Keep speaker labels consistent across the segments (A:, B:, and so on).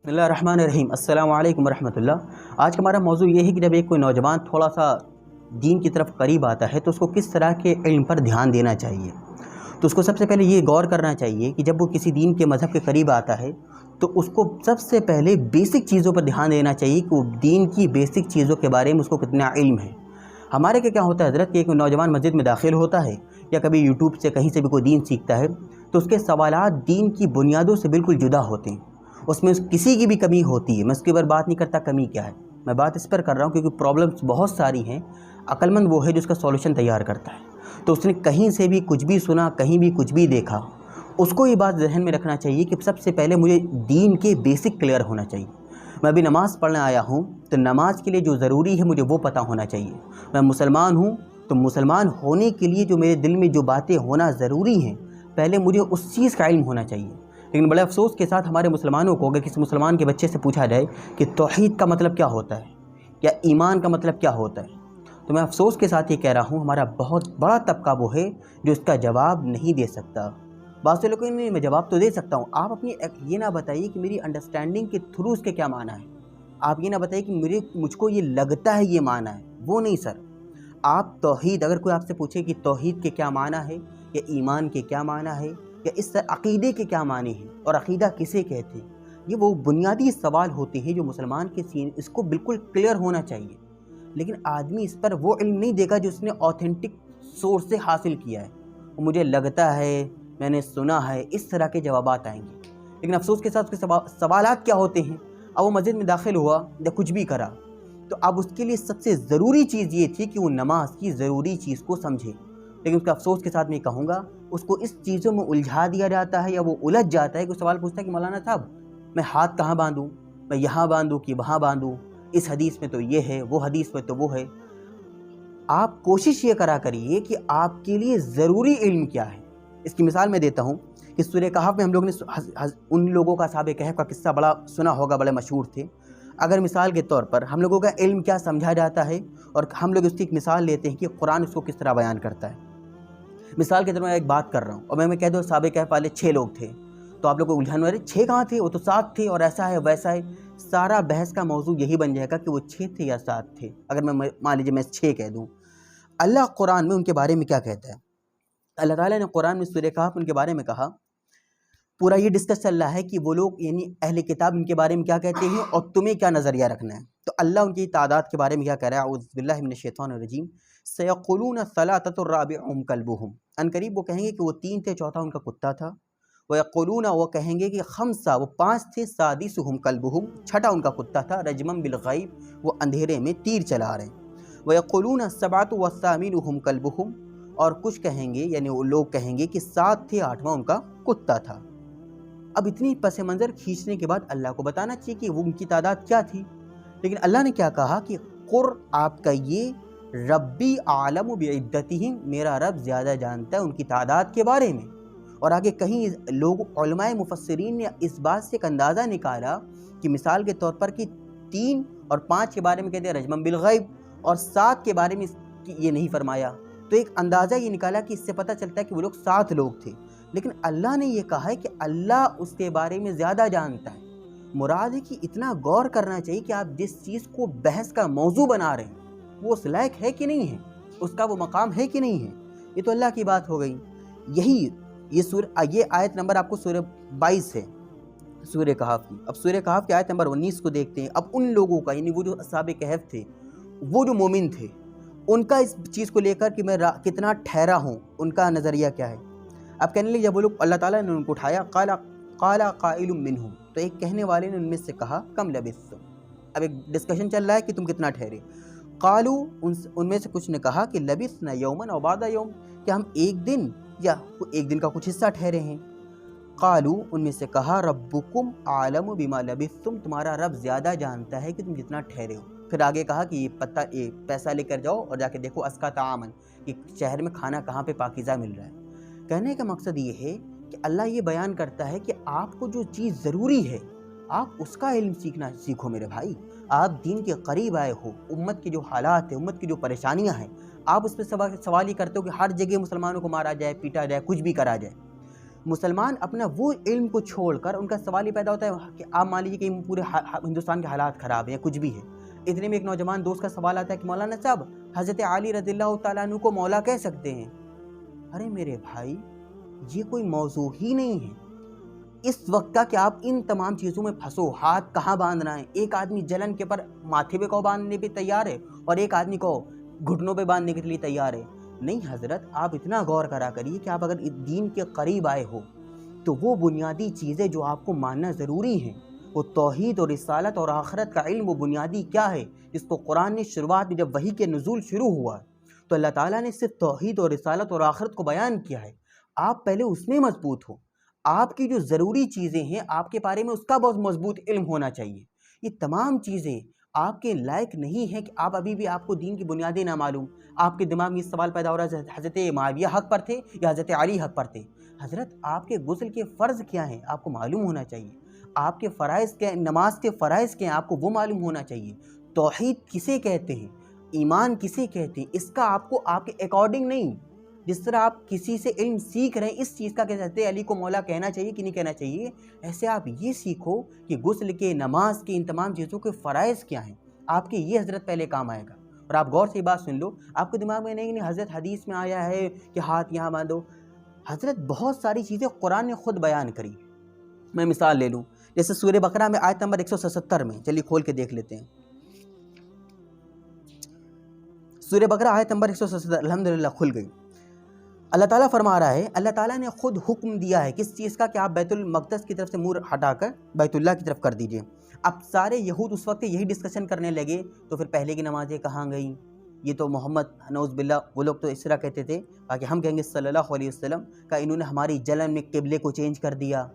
A: बिस्मिल्लाहिर्रहमानिर्रहीम। अस्सलाम वालेकुम रहमतुल्लाह। आज का हमारा मौजू ये है कि जब एक कोई नौजवान थोड़ा सा दीन की तरफ करीब आता है तो उसको किस तरह के इल्म पर ध्यान देना चाहिए। तो उसको सबसे पहले ये गौर करना चाहिए कि जब वो किसी दीन के मज़हब के करीब आता है तो उसको सबसे पहले बेसिक चीज़ों पर ध्यान देना चाहिए कि वो दीन की बेसिक चीज़ों के बारे में उसको कितना इल्म है। हमारे क्या होता है हज़रत कि एक नौजवान मस्जिद में दाखिल होता है या कभी यूट्यूब से कहीं से भी कोई दीन सीखता है तो उसके सवालात दीन की बुनियादों से बिल्कुल जुदा होते हैं। उसमें किसी की भी कमी होती है। मैं उसके ऊपर बात नहीं करता कमी क्या है, मैं बात इस पर कर रहा हूँ क्योंकि प्रॉब्लम्स बहुत सारी हैं। अक्लमंद वो है जो उसका सॉल्यूशन तैयार करता है। तो उसने कहीं से भी कुछ भी सुना, कहीं भी कुछ भी देखा, उसको ये बात ज़हन में रखना चाहिए कि सबसे पहले मुझे दीन के बेसिक क्लियर होना चाहिए। मैं अभी नमाज़ पढ़ने आया हूँ तो नमाज के लिए जो ज़रूरी है मुझे वो पता होना चाहिए। मैं मुसलमान हूँ तो मुसलमान होने के लिए जो मेरे दिल में जो बातें होना ज़रूरी हैं पहले मुझे उस चीज़ का इल्म होना चाहिए। लेकिन बड़े अफसोस के साथ हमारे मुसलमानों को अगर किसी मुसलमान के बच्चे से पूछा जाए कि तौहीद का मतलब क्या होता है या ईमान का मतलब क्या होता है, तो मैं अफसोस के साथ ये कह रहा हूँ हमारा बहुत बड़ा तबका वो है जो इसका जवाब नहीं दे सकता। बात से लोगों ने मैं जवाब तो दे सकता हूँ, आप अपनी ये ना बताइए कि मेरी अंडरस्टैंडिंग के थ्रू उसके क्या माना है। आप ये ना बताइए कि मुझको ये लगता है ये माना है, वो नहीं सर। आप तौहीद, अगर कोई आपसे पूछे कि तौहीद के क्या माना है या ईमान के क्या माना है या इस तरह अक़ीदे के क्या माने हैं और अक़ीदा किसे कहते हैं, ये वो बुनियादी सवाल होते हैं जो मुसलमान के सीन इसको बिल्कुल क्लियर होना चाहिए। लेकिन आदमी इस पर वो इल्म नहीं देगा जो उसने ऑथेंटिक सोर्स से हासिल किया है। वो मुझे लगता है, मैंने सुना है, इस तरह के जवाबात आएंगे। लेकिन अफसोस के साथ उसके सवालात क्या होते हैं। अब वो मस्जिद में दाखिल हुआ या कुछ भी करा तो अब उसके लिए सबसे ज़रूरी चीज़ ये थी कि वो नमाज की ज़रूरी चीज़ को समझे। लेकिन उसका अफसोस के साथ मैं कहूँगा उसको इस चीज़ों में उलझा दिया जाता है या वो उलझ जाता है कि सवाल पूछता है कि मौलाना साहब मैं हाथ कहाँ बांधूँ, मैं यहाँ बांधूँ कि वहाँ बांधूँ, इस हदीस में तो ये है, वो हदीस में तो वो है। आप कोशिश ये करा करिए कि आपके लिए ज़रूरी इल्म क्या है। इसकी मिसाल मैं देता हूँ कि सूरह कहफ में हम लोग ने उन लोगों का असहाबे कहफ का किस्सा बड़ा सुना होगा, बड़े मशहूर थे। अगर मिसाल के तौर पर हम लोगों का इल्म क्या समझा जाता है और हम लोग उसकी एक मिसाल लेते हैं कि कुरान उसको किस तरह बयान करता है। मिसाल के तौर पर मैं एक बात कर रहा हूँ और मैं कह दूँ असहाबे कहफ वाले 6 लोग थे तो आप लोग को उलझन वाले 6 कहाँ थे, वो तो 7 थे और ऐसा है वैसा है। सारा बहस का मौजू यही बन जाएगा कि वो 6 थे या 7 थे। अगर मैं मान लीजिए मैं 6 कह दूँ, अल्लाह कुरान में उनके बारे में क्या कहता है। अल्लाह ताला ने कुरान में सूरह कहफ उनके बारे में कहा, पूरा ये डिस्कस चल रहा है कि वो लोग यानी अहले किताब इनके बारे में क्या कहते हैं और तुम्हें क्या नज़रिया रखना है। तो अल्लाह उनकी तादाद के बारे में क्या कह रहा है, औज़ु बिल्लाहि मिनश शैतानिर रजीम, सयक़ूलून सलासतुर राबिउहुम कल्बुहुम, अनकरीब वो कहेंगे कि वो 3 थे, चौथा उनका कुत्ता था। वयक़ूलून, वो कहेंगे कि खम्सा, वो 5 थे, सादिसुहुम कल्बुहुम, छठा उनका कुत्ता था। रजमम बिल गैब, वो अंधेरे में तीर चला रहे हैं। वयक़ूलून सबातु वस्सामिनुहुम कल्बुहुम, और कुछ कहेंगे यानी वो लोग कहेंगे कि 7 थे, 8वां उनका कुत्ता था। अब इतनी पस मंज़र खींचने के बाद अल्लाह को बताना चाहिए कि वो उनकी तादाद क्या थी। लेकिन अल्लाह ने क्या कहा कि कुर, आप कहिए, रब्बी आलमु बिइद्दतिहिम, मेरा रब ज़्यादा जानता है उनकी तादाद के बारे में। और आगे कहीं लोग उलमाए मुफस्सिरीन ने इस बात से एक अंदाज़ा निकाला कि मिसाल के तौर पर कि 3 और 5 के बारे में कहते हैं रजमम बिल गैब और 7 के बारे में ये नहीं फरमाया, तो एक अंदाज़ा ये निकाला कि इससे पता चलता है कि वो लोग 7 लोग थे। लेकिन अल्लाह ने ये कहा है कि अल्लाह उसके बारे में ज़्यादा जानता है। मुराद है कि इतना गौर करना चाहिए कि आप जिस चीज़ को बहस का मौजू बना रहे हैं वो उस लायक है कि नहीं है, उसका वो मकाम है कि नहीं है। ये तो अल्लाह की बात हो गई। ये आयत नंबर आपको सूरह 22 है सूरह कहफ की। अब सूरह कहफ की आयत नंबर 19 को देखते हैं। अब उन लोगों का यानी वो जो असहाबे कहफ थे, वो जो मोमिन थे, उनका इस चीज़ को लेकर कि मैं कितना ठहरा हूँ, उनका नज़रिया क्या है। अब कहने लगे, जब वो लोग अल्लाह ताला ने उनको उठाया, काला काइलुम मिनहुम, तो एक कहने वाले ने उनमें से कहा, कम लबिस्तुम। अब एक डिस्कशन चल रहा है कि तुम कितना ठहरे। कालू, उनमें से कुछ ने कहा कि लबिस्ना यौमन औ बादा यौम, कि हम एक दिन या एक दिन का कुछ हिस्सा ठहरे हैं। कालू, उनमें से कहा, रब्बुकुम आलमु बिमा लबिस्तुम, तुम्हारा रब ज़्यादा जानता है कि तुम जितना ठहरे हो। फिर आगे कहा कि ये पैसा लेकर जाओ और जाके देखो अस्का तामन, कि शहर में खाना कहाँ पे पाकीज़ा मिल रहा है। कहने का मकसद ये है कि अल्लाह ये बयान करता है कि आपको जो चीज़ ज़रूरी है आप उसका इल्म सीखो मेरे भाई। आप दीन के करीब आए हो, उम्मत के जो हालात है, उम्मत की जो परेशानियां हैं, आप उस पर सवाल ये करते हो कि हर जगह मुसलमानों को मारा जाए, पीटा जाए, कुछ भी करा जाए। مسلمان اپنا وہ علم کو چھوڑ کر ان کا سوال یہ پیدا ہوتا ہے کہ آپ مان لیجیے کہ پورے ہندوستان کے حالات خراب ہیں یا کچھ بھی ہے، اتنے میں ایک نوجوان دوست کا سوال آتا ہے کہ مولانا صاحب حضرت علی رضی اللہ تعالیٰ عنہ کو مولا کہہ سکتے ہیں؟ ارے میرے بھائی، یہ کوئی موضوع ہی نہیں ہے اس وقت کا کہ آپ ان تمام چیزوں میں پھنسو۔ ہاتھ کہاں باندھنا ہے؟ ایک آدمی جلن کے پر ماتھے پہ کو باندھنے پہ تیار ہے اور ایک آدمی کو گھٹنوں پہ باندھنے کے لیے تیار ہے۔ نہیں حضرت، آپ اتنا غور کرا کریے کہ آپ اگر دین کے قریب آئے ہو تو وہ بنیادی چیزیں جو آپ کو ماننا ضروری ہیں، وہ توحید اور رسالت اور آخرت کا علم، وہ بنیادی کیا ہے جس کو قرآن نے شروعات میں جب وحی کے نزول شروع ہوا تو اللہ تعالیٰ نے صرف توحید اور رسالت اور آخرت کو بیان کیا ہے۔ آپ پہلے اس میں مضبوط ہو۔ آپ کی جو ضروری چیزیں ہیں آپ کے بارے میں اس کا بہت مضبوط علم ہونا چاہیے۔ یہ تمام چیزیں آپ کے لائق نہیں ہیں کہ آپ ابھی بھی آپ کو دین کی بنیادیں نہ معلوم۔ آپ کے دماغ میں یہ سوال پیدا ہو رہا ہے حضرت معاویہ حق پر تھے یا حضرت علی حق پر تھے؟ حضرت آپ کے غسل کے فرض کیا ہیں آپ کو معلوم ہونا چاہیے۔ آپ کے فرائض کیا ہیں، نماز کے فرائض کیا ہیں آپ کو وہ معلوم ہونا چاہیے۔ توحید کسے کہتے ہیں، ایمان کسے کہتے ہیں، اس کا آپ کو آپ کے اکارڈنگ نہیں، جس طرح آپ کسی سے علم سیکھ رہے ہیں اس چیز کا کہ حضرت علی کو مولا کہنا چاہیے کہ نہیں کہنا چاہیے، ایسے آپ یہ سیکھو کہ غسل کے، نماز کے، ان تمام چیزوں کے فرائض کیا ہیں۔ آپ کے یہ حضرت پہلے کام آئے گا۔ اور آپ غور سے یہ بات سن لو، آپ کے دماغ میں نہیں حضرت حدیث میں آیا ہے کہ ہاتھ یہاں باندھو۔ حضرت بہت ساری چیزیں قرآن نے خود بیان کری۔ میں مثال لے لوں، جیسے سورہ بقرہ میں آیت نمبر 177 میں، چلیے کھول کے دیکھ لیتے ہیں۔ سورہ بقرہ آیت نمبر 177 الحمدللہ کھل گئی۔ اللہ تعالیٰ فرما رہا ہے، اللہ تعالیٰ نے خود حکم دیا ہے کس چیز کا کہ آپ بیت المقدس کی طرف سے منہ ہٹا کر بیت اللہ کی طرف کر دیجئے۔ اب سارے یہود اس وقت یہی ڈسکشن کرنے لگے تو پھر پہلے کی نمازیں کہاں گئیں؟ یہ تو محمد نعوذ باللہ، وہ لوگ تو اس طرح کہتے تھے تاکہ ہم کہیں گے صلی اللہ علیہ وسلم کا انہوں نے ہماری جلن میں قبلے کو چینج کر دیا۔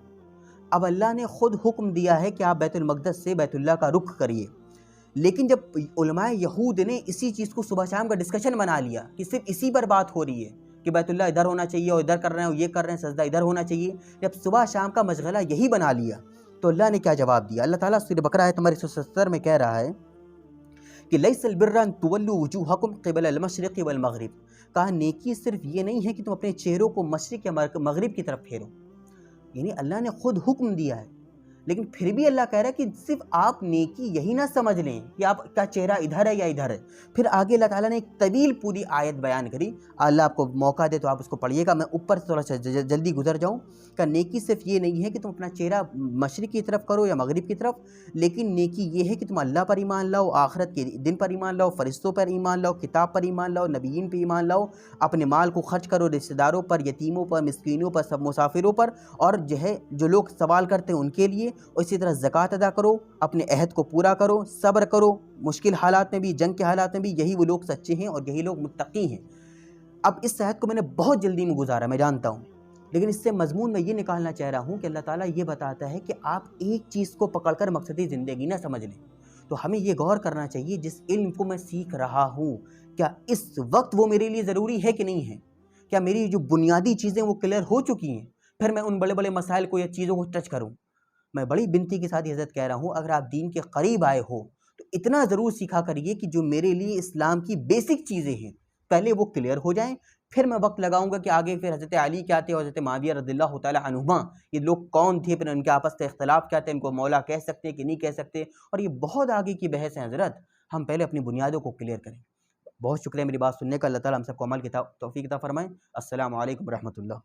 A: اب اللہ نے خود حکم دیا ہے کہ آپ بیت المقدس سے بیت اللہ کا رخ کریے، لیکن جب علماء یہود نے اسی چیز کو صبح شام کا ڈسکشن بنا لیا کہ صرف اسی پر بات ہو رہی ہے کہ بیت اللہ ادھر ہونا چاہیے اور ادھر کر رہے ہیں اور یہ کر رہے ہیں، سجدہ ادھر ہونا چاہیے، جب صبح شام کا مشغلہ یہی بنا لیا تو اللہ نے کیا جواب دیا؟ اللہ تعالیٰ سورہ بقرہ آیت نمبر 170 میں کہہ رہا ہے کہ لیس البر ان تولوا وجوہکم قبل المشرق والمغرب، کہا نیکی صرف یہ نہیں ہے کہ تم اپنے چہروں کو مشرق یا مغرب کی طرف پھیرو، یعنی اللہ نے خود حکم دیا ہے، لیکن پھر بھی اللہ کہہ رہا ہے کہ صرف آپ نیکی یہی نہ سمجھ لیں کہ آپ کا چہرہ ادھر ہے یا ادھر ہے۔ پھر آگے اللہ تعالیٰ نے ایک طویل پوری آیت بیان کری، اللہ آپ کو موقع دے تو آپ اس کو پڑھیے گا، میں اوپر سے تھوڑا سا جلدی گزر جاؤں، کہ نیکی صرف یہ نہیں ہے کہ تم اپنا چہرہ مشرق کی طرف کرو یا مغرب کی طرف، لیکن نیکی یہ ہے کہ تم اللہ پر ایمان لاؤ، آخرت کے دن پر ایمان لاؤ، فرشتوں پر ایمان لاؤ، کتاب پر ایمان لاؤ، نبیین پہ ایمان لاؤ، اپنے مال کو خرچ کرو رشتہ داروں پر، یتیموں پر، مسکینوں پر، سب مسافروں پر، اور جو لوگ سوال کرتے ہیں ان کے لیے، اور اسی طرح زکوٰۃ ادا کرو، اپنے عہد کو پورا کرو، صبر کرو، مشکل حالات میں بھی، جنگ کے حالات میں بھی، یہی وہ لوگ سچے ہیں اور یہی لوگ متقی ہیں۔ اب اس آیت کو میں نے بہت جلدی میں گزارا، میں جانتا ہوں، لیکن اس سے مضمون میں یہ نکالنا چاہ رہا ہوں کہ اللہ تعالیٰ یہ بتاتا ہے کہ آپ ایک چیز کو پکڑ کر مقصدی زندگی نہ سمجھ لیں۔ تو ہمیں یہ غور کرنا چاہیے جس علم کو میں سیکھ رہا ہوں کیا اس وقت وہ میرے لیے ضروری ہے کہ نہیں ہے؟ کیا میری جو بنیادی چیزیں وہ کلیئر ہو چکی ہیں؟ پھر میں ان بڑے بڑے مسائل کو یا چیزوں کو ٹچ کروں۔ میں بڑی بنتی کے ساتھ یہ حضرت کہہ رہا ہوں، اگر آپ دین کے قریب آئے ہو تو اتنا ضرور سیکھا کریے کہ جو میرے لیے اسلام کی بیسک چیزیں ہیں پہلے وہ کلیئر ہو جائیں، پھر میں وقت لگاؤں گا کہ آگے پھر حضرت علی کیا تھے اور حضرت معاویہ رضی اللہ تعالیٰ عنہما یہ لوگ کون تھے، پھر ان کے آپس کا اختلاف کیا تھے، ان کو مولا کہہ سکتے ہیں کہ نہیں کہہ سکتے، اور یہ بہت آگے کی بحث ہے حضرت۔ ہم پہلے اپنی بنیادوں کو کلیئر کریں۔ بہت شکریہ میری بات سننے کا، اللہ تعالیٰ ہم سب کو عمل کی توفیق عطا فرمائیں۔ السلام علیکم ورحمۃ اللہ۔